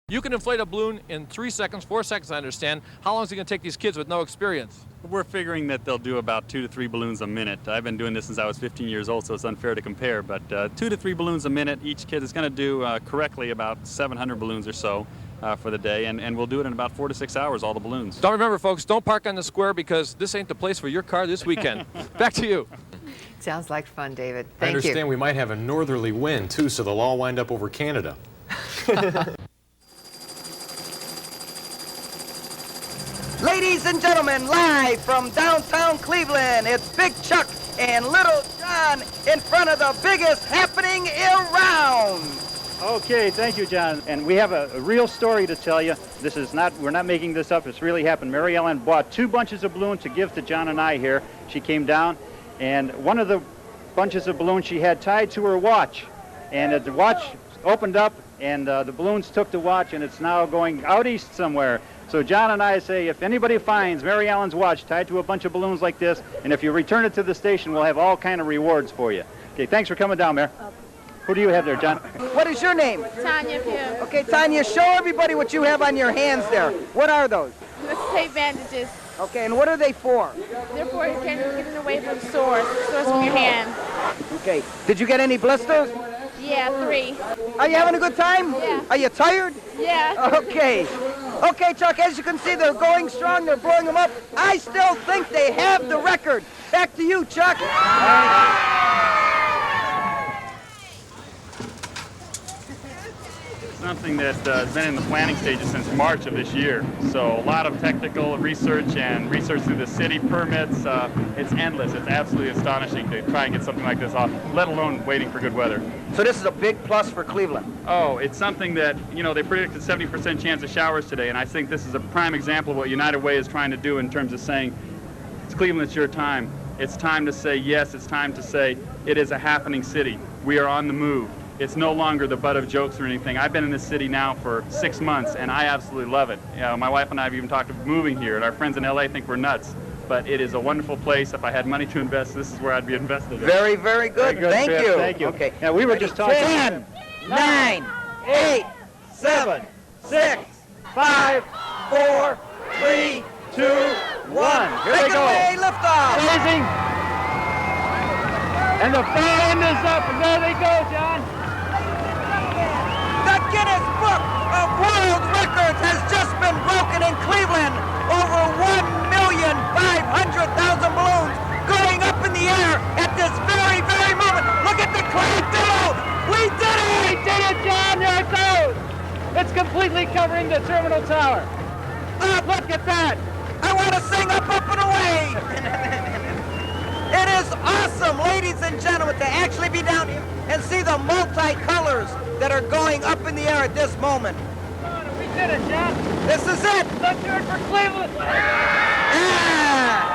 You can inflate a balloon in 3 seconds, 4 seconds, I understand. How long is it going to take these kids with no experience? We're figuring that they'll do about 2 to 3 balloons a minute. I've been doing this since I was 15 years old, so it's unfair to compare, but 2 to 3 balloons a minute. Each kid is going to do correctly about 700 balloons or so for the day, and we'll do it in about 4 to 6 hours, all the balloons. Don't remember, folks, don't park on the square because this ain't the place for your car this weekend. Back to you. Sounds like fun, David. I Thank you. understand we might have a northerly wind, too, so they'll all wind up over Canada. Ladies and gentlemen, live from downtown Cleveland, it's Big Chuck and Little John in front of the biggest happening around. Okay, thank you, John. And we have a real story to tell you. This is not, we're not making this up, it's really happened. Mary Ellen bought 2 bunches of balloons to give to John and I here. She came down, and one of the bunches of balloons she had tied to her watch. And the watch opened up, and the balloons took the watch, and it's now going out east somewhere. So John and I say, if anybody finds Mary Ellen's watch tied to a bunch of balloons like this, and if you return it to the station, we'll have all kind of rewards for you. Okay, thanks for coming down, Mayor. Who do you have there, John? What is your name? Tanya Pugh. Okay, Tanya, show everybody what you have on your hands there. What are those? Let's take bandages. Okay, and what are they for? They're for getting away from sores from your hand. Okay, did you get any blisters? Yeah, 3. Are you having a good time? Yeah. Are you tired? Yeah. Okay. Okay, Chuck, as you can see, they're going strong, they're blowing them up. I still think they have the record. Back to you, Chuck. Something that has been in the planning stages since March of this year. So a lot of technical research and research through the city permits. It's endless. It's absolutely astonishing to try and get something like this off, let alone waiting for good weather. So this is a big plus for Cleveland. Oh, it's something that, you know, they predicted 70% chance of showers today, and I think this is a prime example of what United Way is trying to do in terms of saying, it's Cleveland, it's your time. It's time to say yes. It's time to say it is a happening city. We are on the move. It's no longer the butt of jokes or anything. I've been in this city now for 6 months, and I absolutely love it. You know, my wife and I have even talked about moving here, and our friends in LA think we're nuts. But it is a wonderful place. If I had money to invest, this is where I'd be invested. Very, very good. Thank Chris. you. Thank you. Okay. Yeah, we were just talking. 10, 9, 8, 7, 6, 5, 4, 3, 2, 1. Here Take they it go. away, lift off. Amazing. And the far end is up, and there they go, John. The Guinness Book of World Records has just been broken in Cleveland. Over 1,500,000 balloons going up in the air at this very, very moment. Look at the cloud tunnel. We did it! We did it, John. There it goes. It's completely covering the terminal tower. Look at that. I want to sing up, and away. It is awesome, ladies and gentlemen, to actually be down here and see the multicolors that are going up in the air at this moment. We did it, John. This is it. Let's do it for Cleveland. Yeah.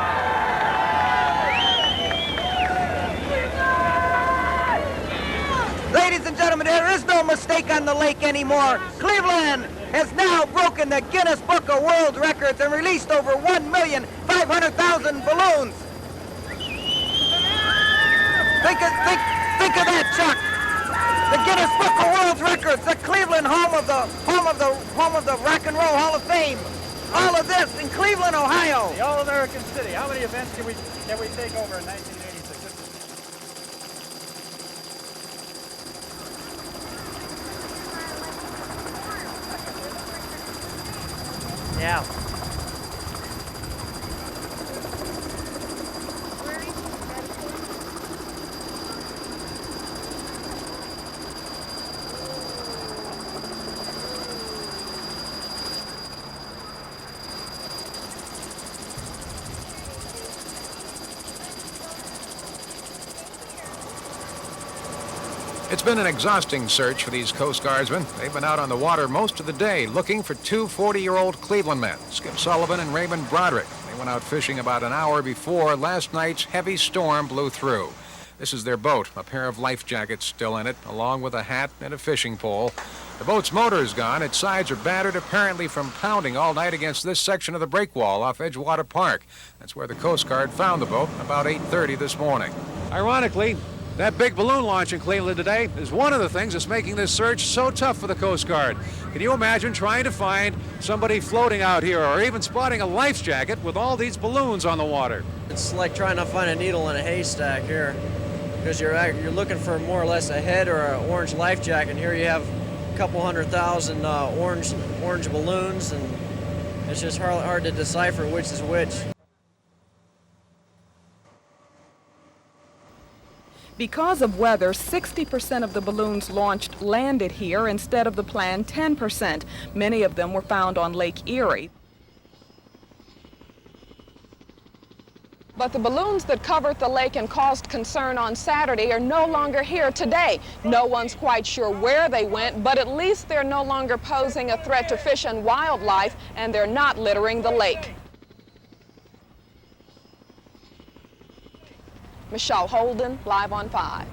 Ladies and gentlemen, there is no mistake on the lake anymore. Cleveland has now broken the Guinness Book of World Records and released over 1,500,000 balloons. Think of that, Chuck. The Guinness Book of World Records, the Cleveland home of the Rock and Roll Hall of Fame. All of this in Cleveland, Ohio. The All-American City. How many events can we take over in 1986? Yeah. It's been an exhausting search for these Coast Guardsmen. They've been out on the water most of the day looking for 2 40-year-old Cleveland men, Skip Sullivan and Raymond Broderick. They went out fishing about an hour before last night's heavy storm blew through. This is their boat, a pair of life jackets still in it, along with a hat and a fishing pole. The boat's motor is gone. Its sides are battered, apparently from pounding all night against this section of the breakwall off Edgewater Park. That's where the Coast Guard found the boat about 8:30 this morning. Ironically, That big balloon launch in Cleveland today is one of the things that's making this search so tough for the Coast Guard. Can you imagine trying to find somebody floating out here or even spotting a life jacket with all these balloons on the water? It's like trying to find a needle in a haystack here, because you're looking for more or less a head or an orange life jacket. Here you have a couple 100,000 orange balloons, and it's just hard to decipher which is which. Because of weather, 60% of the balloons launched landed here instead of the planned 10%. Many of them were found on Lake Erie. But the balloons that covered the lake and caused concern on Saturday are no longer here today. No one's quite sure where they went, but at least they're no longer posing a threat to fish and wildlife, and they're not littering the lake. Michelle Holden, live on 5.